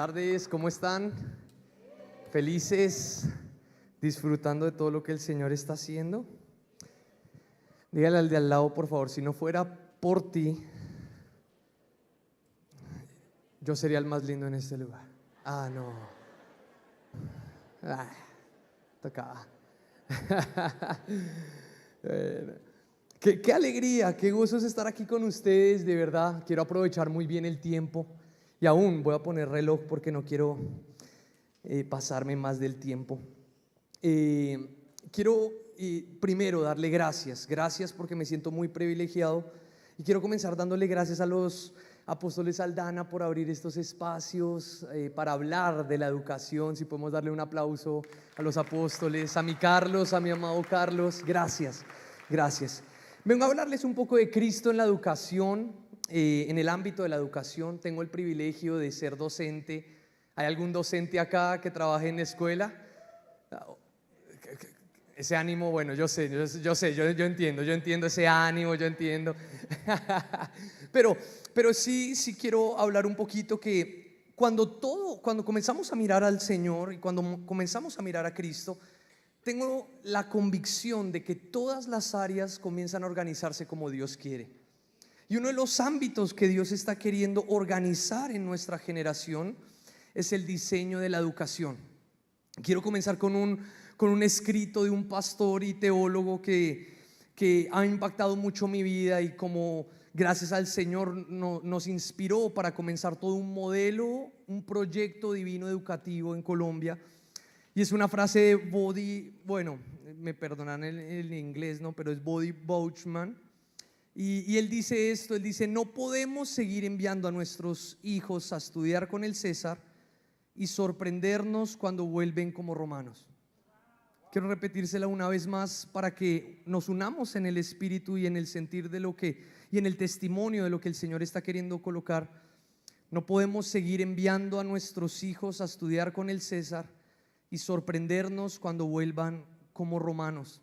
tardes, ¿cómo están? ¿Felices? ¿Disfrutando de todo lo que el Señor está haciendo? Dígale al de al lado, por favor, si no fuera por ti, yo sería el más lindo en este lugar. No. Tocaba. Bueno, qué alegría, qué gozo es estar aquí con ustedes, de verdad. Quiero aprovechar muy bien el tiempo. Y aún voy a poner reloj porque no quiero pasarme más del tiempo. Quiero primero darle gracias porque me siento muy privilegiado. Y quiero comenzar dándole gracias a los apóstoles Aldana por abrir estos espacios para hablar de la educación. Si podemos darle un aplauso a los apóstoles, a mi Carlos, a mi amado Carlos. Gracias. Vengo a hablarles un poco de Cristo en la educación. En el ámbito de la educación tengo el privilegio de ser docente. ¿Hay algún docente acá que trabaje en la escuela? Ese ánimo, bueno, yo entiendo ese ánimo, yo entiendo. Pero sí quiero hablar un poquito que cuando comenzamos a mirar al Señor y cuando comenzamos a mirar a Cristo, tengo la convicción de que todas las áreas comienzan a organizarse como Dios quiere. Y uno de los ámbitos que Dios está queriendo organizar en nuestra generación es el diseño de la educación. Quiero comenzar con un escrito de un pastor y teólogo que ha impactado mucho mi vida, y como gracias al Señor nos inspiró para comenzar todo un modelo, un proyecto divino educativo en Colombia. Y es una frase de me perdonan el inglés, ¿no? Pero es Body Bouchman. Y él dice esto, él dice: no podemos seguir enviando a nuestros hijos a estudiar con el César y sorprendernos cuando vuelven como romanos. Quiero repetírsela una vez más para que nos unamos en el espíritu y en el sentir y en el testimonio de lo que el Señor está queriendo colocar. No podemos seguir enviando a nuestros hijos a estudiar con el César y sorprendernos cuando vuelvan como romanos.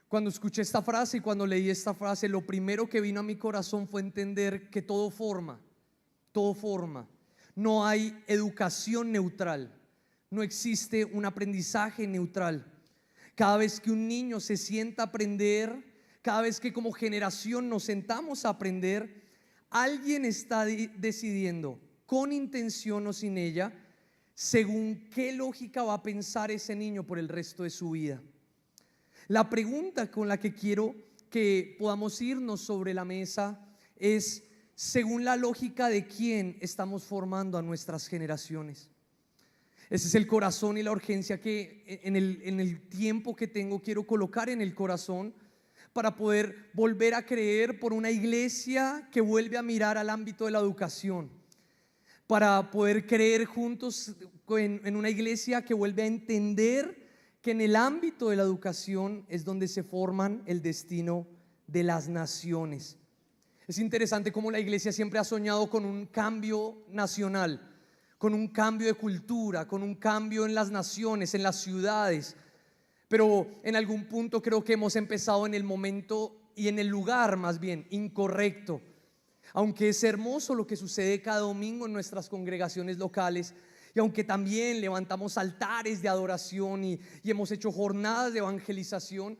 Cuando escuché esta frase y cuando leí esta frase, lo primero que vino a mi corazón fue entender que todo forma. No hay educación neutral, no existe un aprendizaje neutral. Cada vez que un niño se sienta a aprender, cada vez que como generación nos sentamos a aprender, alguien está decidiendo, con intención o sin ella, según qué lógica va a pensar ese niño por el resto de su vida. La pregunta con la que quiero que podamos irnos sobre la mesa es: según la lógica de quién estamos formando a nuestras generaciones. Ese es el corazón y la urgencia que en el tiempo que tengo quiero colocar en el corazón, para poder volver a creer por una iglesia que vuelve a mirar al ámbito de la educación, para poder creer juntos en una iglesia que vuelve a entender que en el ámbito de la educación es donde se forman el destino de las naciones. Es interesante cómo la iglesia siempre ha soñado con un cambio nacional, con un cambio de cultura, con un cambio en las naciones, en las ciudades. Pero en algún punto creo que hemos empezado en el momento y en el lugar más bien incorrecto. Aunque es hermoso lo que sucede cada domingo en nuestras congregaciones locales, y aunque también levantamos altares de adoración y hemos hecho jornadas de evangelización,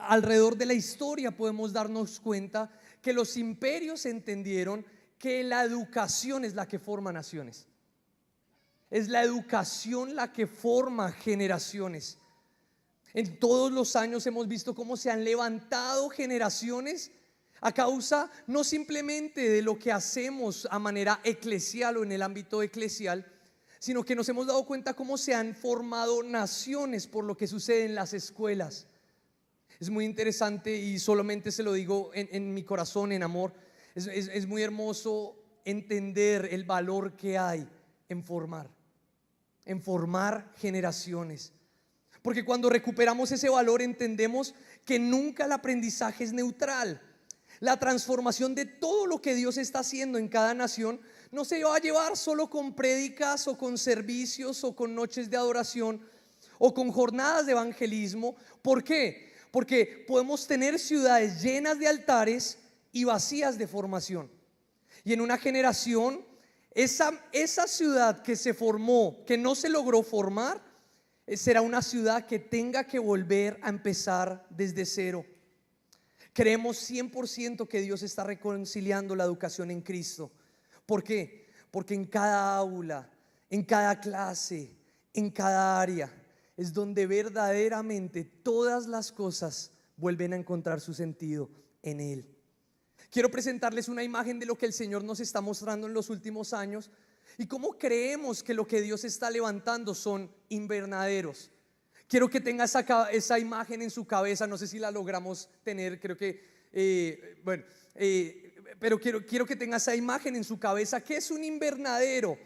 alrededor de la historia podemos darnos cuenta que los imperios entendieron que la educación es la que forma naciones. Es la educación la que forma generaciones. En todos los años hemos visto cómo se han levantado generaciones a causa no simplemente de lo que hacemos a manera eclesial o en el ámbito eclesial, sino que nos hemos dado cuenta cómo se han formado naciones por lo que sucede en las escuelas. Es muy interesante y solamente se lo digo en mi corazón, en amor. Es muy hermoso entender el valor que hay en formar generaciones. Porque cuando recuperamos ese valor entendemos que nunca el aprendizaje es neutral. La transformación de todo lo que Dios está haciendo en cada nación no se va a llevar solo con prédicas o con servicios o con noches de adoración o con jornadas de evangelismo. ¿Por qué? Porque podemos tener ciudades llenas de altares y vacías de formación. Y en una generación Esa ciudad que se formó, que no se logró formar, será una ciudad que tenga que volver a empezar desde cero. Creemos 100% que Dios está reconciliando la educación en Cristo. ¿Por qué? Porque en cada aula, en cada clase, en cada área es donde verdaderamente todas las cosas vuelven a encontrar su sentido en Él. Quiero presentarles una imagen de lo que el Señor nos está mostrando en los últimos años y cómo creemos que lo que Dios está levantando son invernaderos. Quiero que tenga esa imagen en su cabeza. No sé si la logramos tener, creo que pero quiero que tenga esa imagen en su cabeza. ¿Qué es un invernadero?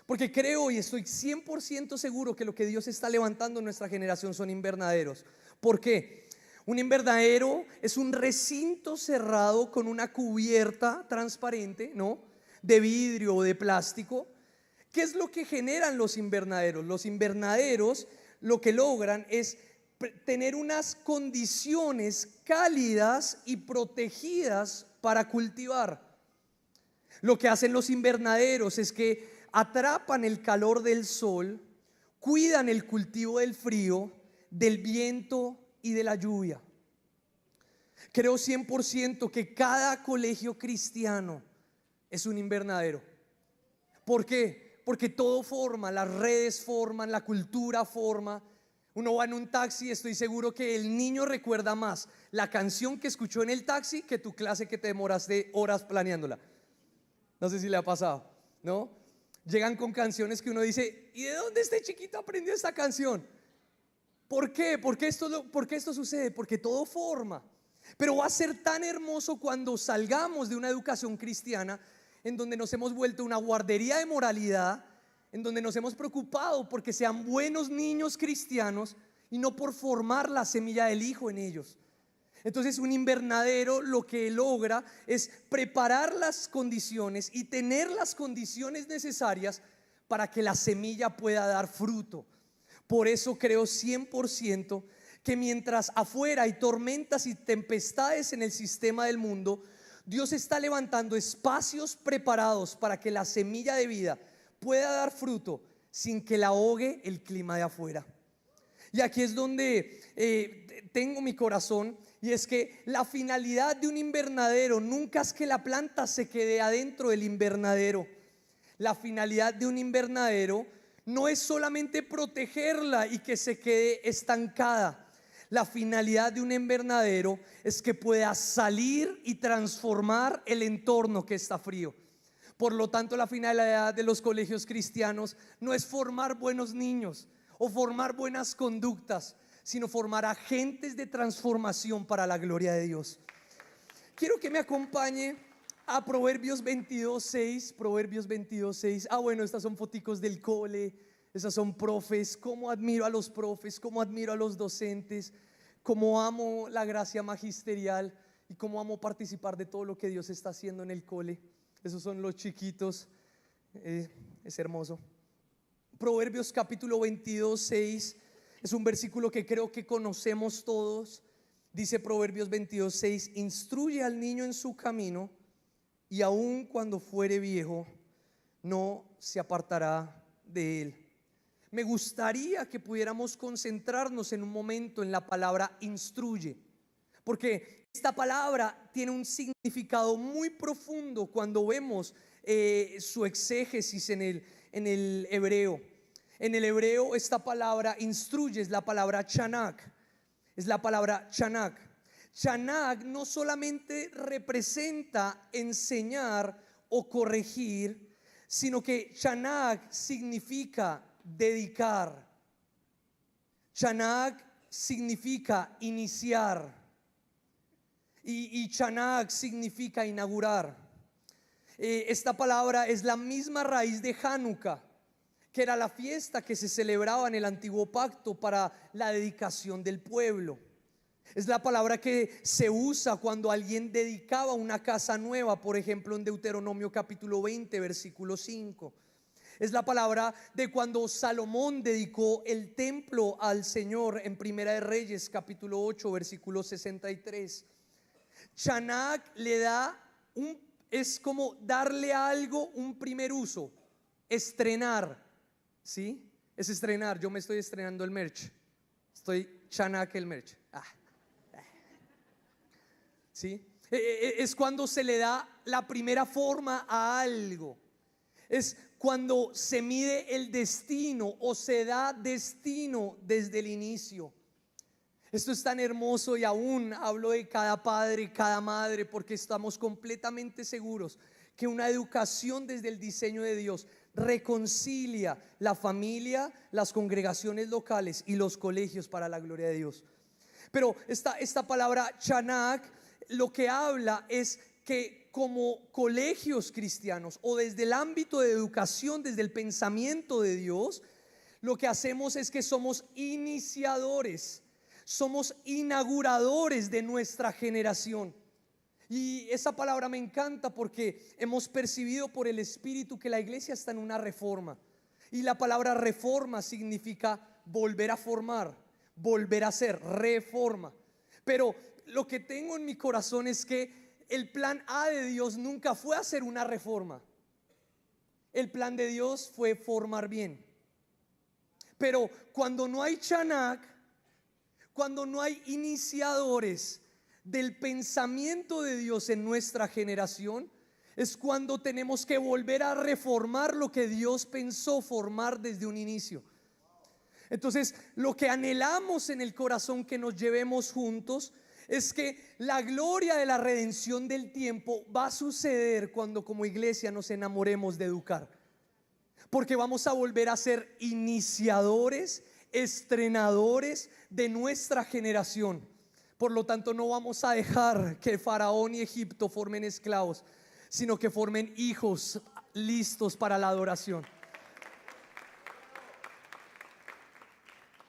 Porque creo y estoy 100% seguro que lo que Dios está levantando en nuestra generación son invernaderos. ¿Por qué? Un invernadero es un recinto cerrado con una cubierta transparente, ¿no?, de vidrio o de plástico. ¿Qué es lo que generan los invernaderos? Los invernaderos lo que logran es tener unas condiciones cálidas y protegidas para cultivar. Lo que hacen los invernaderos es que atrapan el calor del sol, cuidan el cultivo del frío, del viento y de la lluvia. Creo 100% que cada colegio cristiano es un invernadero. ¿Por qué? Porque todo forma, las redes forman, la cultura forma. Uno va en un taxi, estoy seguro que el niño recuerda más la canción que escuchó en el taxi que tu clase que te demoraste horas planeándola. No sé si le ha pasado, ¿no? Llegan con canciones que uno dice: ¿y de dónde este chiquito aprendió esta canción? ¿Por qué? ¿Por qué esto sucede? Porque todo forma. Pero va a ser tan hermoso cuando salgamos de una educación cristiana en donde nos hemos vuelto una guardería de moralidad, en donde nos hemos preocupado porque sean buenos niños cristianos y no por formar la semilla del Hijo en ellos. Entonces un invernadero lo que logra es preparar las condiciones y tener las condiciones necesarias para que la semilla pueda dar fruto. Por eso creo 100% que mientras afuera hay tormentas y tempestades en el sistema del mundo, Dios está levantando espacios preparados para que la semilla de vida pueda dar fruto sin que la ahogue el clima de afuera. Y aquí es donde tengo mi corazón, y es que la finalidad de un invernadero nunca es que la planta se quede adentro del invernadero. La finalidad de un invernadero no es solamente protegerla y que se quede estancada. La finalidad de un invernadero es que pueda salir y transformar el entorno que está frío. Por lo tanto, la finalidad de los colegios cristianos no es formar buenos niños o formar buenas conductas, sino formar agentes de transformación para la gloria de Dios. Quiero que me acompañe a Proverbios 22:6. Proverbios 22:6. Bueno, estas son foticos del cole. Esas son profes. Cómo admiro a los profes, cómo admiro a los docentes, cómo amo la gracia magisterial y cómo amo participar de todo lo que Dios está haciendo en el cole. Esos son los chiquitos. Es hermoso. Proverbios capítulo 22:6 es un versículo que creo que conocemos todos. Dice Proverbios 22:6: instruye al niño en su camino, y aun cuando fuere viejo no se apartará de él. Me gustaría que pudiéramos concentrarnos en un momento en la palabra instruye, porque esta palabra tiene un significado muy profundo cuando vemos su exégesis en el hebreo. En el hebreo esta palabra instruye es la palabra chanak. Es la palabra chanak. Chanak no solamente representa enseñar o corregir, sino que chanak significa dedicar. Chanak significa iniciar. Y chanak significa inaugurar. Esta palabra es la misma raíz de Hanukkah, que era la fiesta que se celebraba en el antiguo pacto para la dedicación del pueblo. Es la palabra que se usa cuando alguien dedicaba una casa nueva, por ejemplo en Deuteronomio capítulo 20 versículo 5. Es la palabra de cuando Salomón dedicó el templo al Señor en Primera de Reyes capítulo 8 versículo 63. Chanak le da es como darle a algo un primer uso, estrenar, ¿sí? Es estrenar. Yo me estoy estrenando el merch. Estoy Chanak el merch. ¿Sí? Es cuando se le da la primera forma a algo. Es cuando se mide el destino o se da destino desde el inicio. Esto es tan hermoso y aún hablo de cada padre y cada madre porque estamos completamente seguros que una educación desde el diseño de Dios reconcilia la familia, las congregaciones locales y los colegios para la gloria de Dios. Pero esta palabra Chanak lo que habla es que como colegios cristianos o desde el ámbito de educación, desde el pensamiento de Dios, lo que hacemos es que somos iniciadores, somos inauguradores de nuestra generación. Y esa palabra me encanta porque hemos percibido por el Espíritu que la iglesia está en una reforma. Y la palabra reforma significa volver a formar, volver a hacer, reforma. Pero lo que tengo en mi corazón es que el plan A de Dios nunca fue hacer una reforma. El plan de Dios fue formar bien. Pero cuando no hay Chanak, cuando no hay iniciadores del pensamiento de Dios en nuestra generación, es cuando tenemos que volver a reformar lo que Dios pensó formar desde un inicio. Entonces, lo que anhelamos en el corazón que nos llevemos juntos es que la gloria de la redención del tiempo va a suceder cuando como iglesia nos enamoremos de educar. Porque vamos a volver a ser iniciadores, estrenadores de nuestra generación. Por lo tanto, no vamos a dejar que Faraón y Egipto formen esclavos, sino que formen hijos listos para la adoración.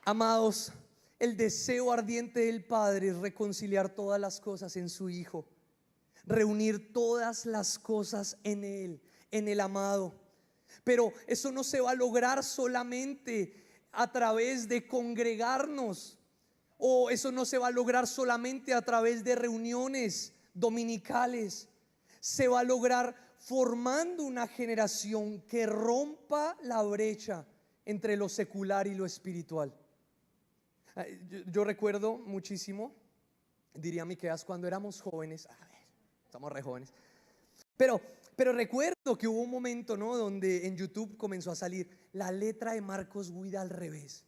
Amados, el deseo ardiente del Padre es reconciliar todas las cosas en su Hijo, reunir todas las cosas en Él, en el amado. Pero eso no se va a lograr solamente a través de congregarnos, o eso no se va a lograr solamente a través de reuniones dominicales. Se va a lograr formando una generación que rompa la brecha entre lo secular y lo espiritual. Yo recuerdo muchísimo, diría Miqueas, cuando éramos jóvenes. A ver, estamos re jóvenes. Pero recuerdo que hubo un momento, ¿no?, donde en YouTube comenzó a salir la letra de Marcos Witt al revés.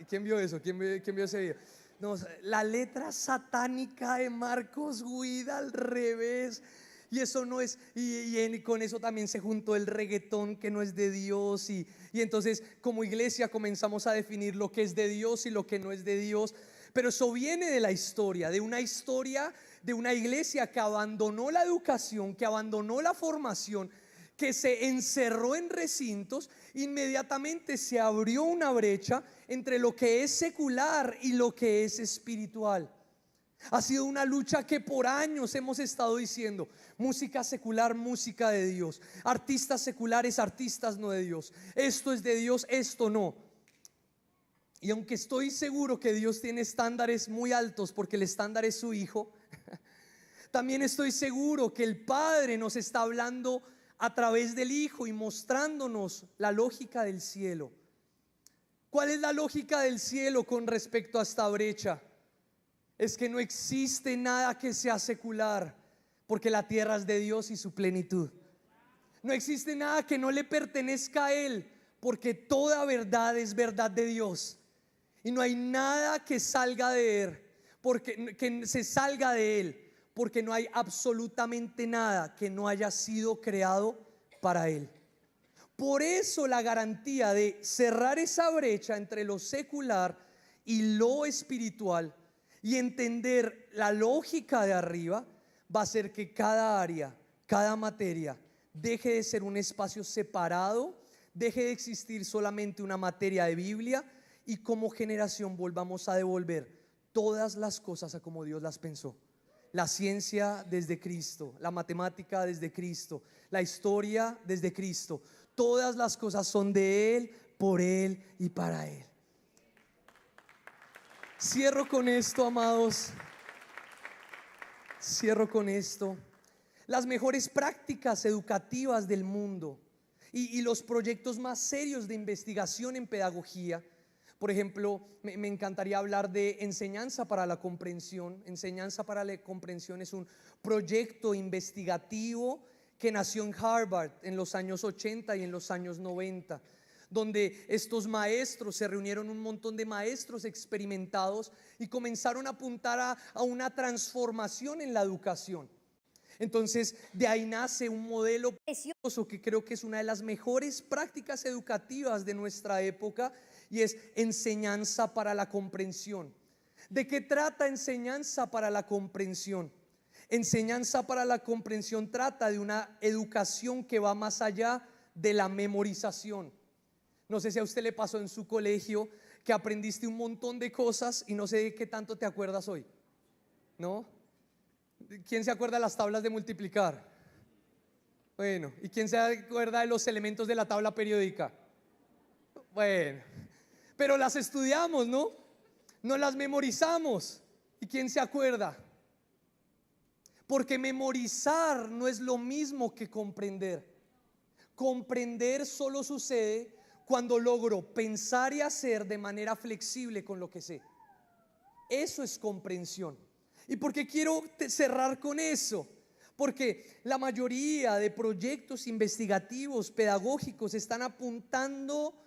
¿Quién vio eso? ¿Quién vio ese video? No, la letra satánica de Marcos Witt al revés. Y eso no es, y con eso también se juntó el reggaetón que no es de Dios. Y entonces como iglesia comenzamos a definir lo que es de Dios y lo que no es de Dios. Pero eso viene de la historia, de una iglesia que abandonó la educación, que abandonó la formación, que se encerró en recintos. Inmediatamente se abrió una brecha entre lo que es secular y lo que es espiritual. Ha sido una lucha que por años hemos estado diciendo: música secular, música de Dios; artistas seculares, artistas no de Dios; esto es de Dios, esto no. Y aunque estoy seguro que Dios tiene estándares muy altos porque el estándar es su Hijo, también estoy seguro que el Padre nos está hablando a través del Hijo y mostrándonos la lógica del cielo. ¿Cuál es la lógica del cielo con respecto a esta brecha? Es que no existe nada que sea secular, porque la tierra es de Dios y su plenitud. No existe nada que no le pertenezca a Él, porque toda verdad es verdad de Dios. Y no hay nada que salga de Él, que se salga de Él, porque no hay absolutamente nada que no haya sido creado para Él. Por eso la garantía de cerrar esa brecha entre lo secular y lo espiritual y entender la lógica de arriba va a hacer que cada área, cada materia deje de ser un espacio separado, deje de existir solamente una materia de Biblia, y como generación volvamos a devolver todas las cosas a como Dios las pensó. La ciencia desde Cristo, la matemática desde Cristo, la historia desde Cristo. Todas las cosas son de Él, por Él y para Él. Cierro con esto, amados. Cierro con esto. las mejores prácticas educativas del mundo y los proyectos más serios de investigación en pedagogía. Por ejemplo, me encantaría hablar de Enseñanza para la Comprensión. Enseñanza para la Comprensión es un proyecto investigativo que nació en Harvard en los años 80 y en los años 90, donde estos maestros se reunieron, un montón de maestros experimentados, y comenzaron a apuntar a una transformación en la educación. Entonces de ahí nace un modelo precioso que creo que es una de las mejores prácticas educativas de nuestra época, y es Enseñanza para la Comprensión. ¿De qué trata Enseñanza para la Comprensión? Enseñanza para la Comprensión trata de una educación que va más allá de la memorización. No sé si a usted le pasó en su colegio que aprendiste un montón de cosas y no sé de qué tanto te acuerdas hoy, ¿no? ¿Quién se acuerda de las tablas de multiplicar? Bueno, ¿y quién se acuerda de los elementos de la tabla periódica? Bueno, pero las estudiamos, ¿no? No las memorizamos. ¿Y quién se acuerda? Porque memorizar no es lo mismo que comprender. Comprender solo sucede cuando logro pensar y hacer de manera flexible con lo que sé. Eso es comprensión. ¿Y por qué quiero cerrar con eso? Porque la mayoría de proyectos investigativos, pedagógicos, están apuntando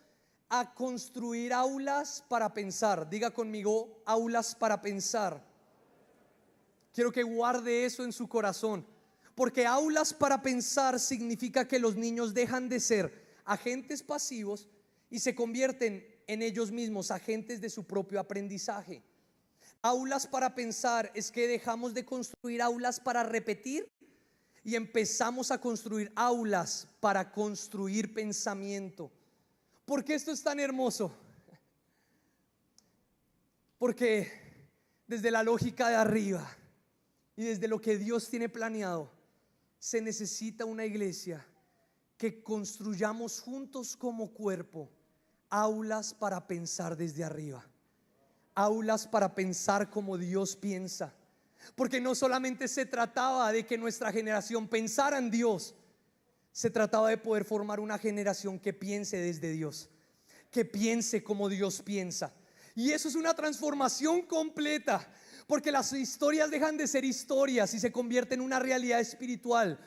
a construir aulas para pensar. Diga conmigo, aulas para pensar. Quiero que guarde eso en su corazón, porque aulas para pensar significa que los niños dejan de ser agentes pasivos y se convierten en ellos mismos agentes de su propio aprendizaje. Aulas para pensar es que dejamos de construir aulas para repetir y empezamos a construir aulas para construir pensamiento. ¿Por qué esto es tan hermoso? Porque desde la lógica de arriba y desde lo que Dios tiene planeado, se necesita una iglesia que construyamos juntos como cuerpo aulas para pensar desde arriba, aulas para pensar como Dios piensa. Porque no solamente se trataba de que nuestra generación pensara en Dios, se trataba de poder formar una generación que piense desde Dios, que piense como Dios piensa. Y eso es una transformación completa, porque las historias dejan de ser historias y se convierten en una realidad espiritual.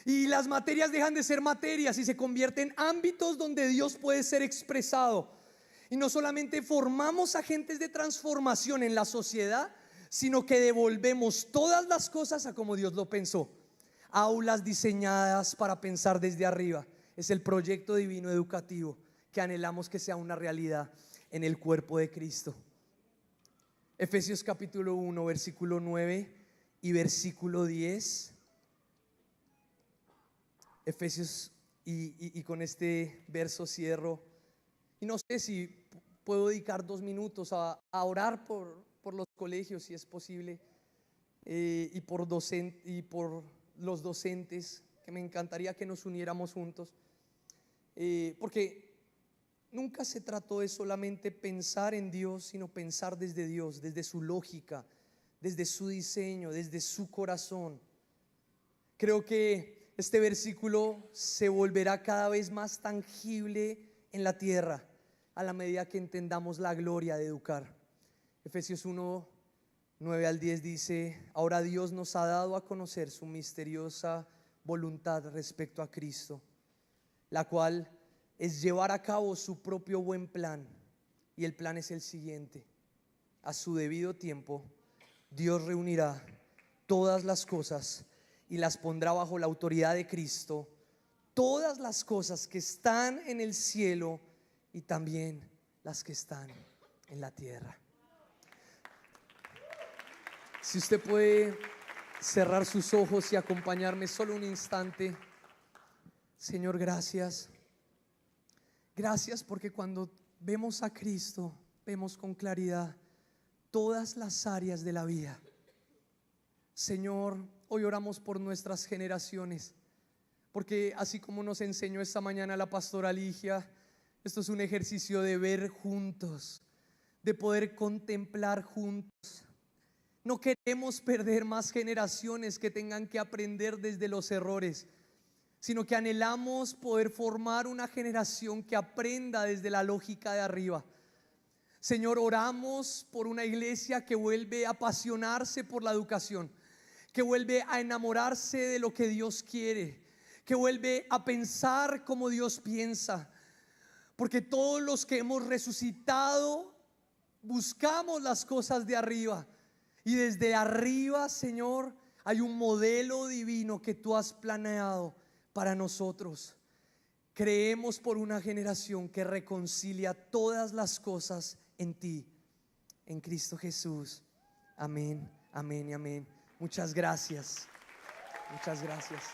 Y las materias dejan de ser materias y se convierten en ámbitos donde Dios puede ser expresado. Y no solamente formamos agentes de transformación en la sociedad, sino que devolvemos todas las cosas a como Dios lo pensó. Aulas diseñadas para pensar desde arriba. Es el proyecto divino educativo que anhelamos que sea una realidad en el cuerpo de Cristo. Efesios capítulo 1, versículo 9 y versículo 10. Efesios, y con este verso cierro. Y no sé si puedo dedicar 2 minutos a orar por los colegios, si es posible, y por los docentes, que me encantaría que nos uniéramos juntos, porque nunca se trató de solamente pensar en Dios, sino pensar desde Dios, desde su lógica, desde su diseño, desde su corazón. Creo que este versículo se volverá cada vez más tangible en la tierra a la medida que entendamos la gloria de educar. Efesios 1, 9 al 10 dice: ahora Dios nos ha dado a conocer su misteriosa voluntad respecto a Cristo, la cual es llevar a cabo su propio buen plan. Y el plan es el siguiente: a su debido tiempo Dios reunirá todas las cosas y las pondrá bajo la autoridad de Cristo, todas las cosas que están en el cielo y también las que están en la tierra. Si usted puede cerrar sus ojos y acompañarme solo un instante. Señor, gracias. Gracias porque cuando vemos a Cristo, vemos con claridad todas las áreas de la vida. Señor, hoy oramos por nuestras generaciones, porque así como nos enseñó esta mañana la pastora Ligia, esto es un ejercicio de ver juntos, de poder contemplar juntos, No queremos perder más generaciones que tengan que aprender desde los errores, sino que anhelamos poder formar una generación que aprenda desde la lógica de arriba. Señor, oramos por una iglesia que vuelve a apasionarse por la educación, que vuelve a enamorarse de lo que Dios quiere, que vuelve a pensar como Dios piensa, porque todos los que hemos resucitado buscamos las cosas de arriba, y desde arriba, Señor, hay un modelo divino que tú has planeado para nosotros. Creemos por una generación que reconcilia todas las cosas en ti, en Cristo Jesús. Amén, amén y amén. Muchas gracias. Muchas gracias.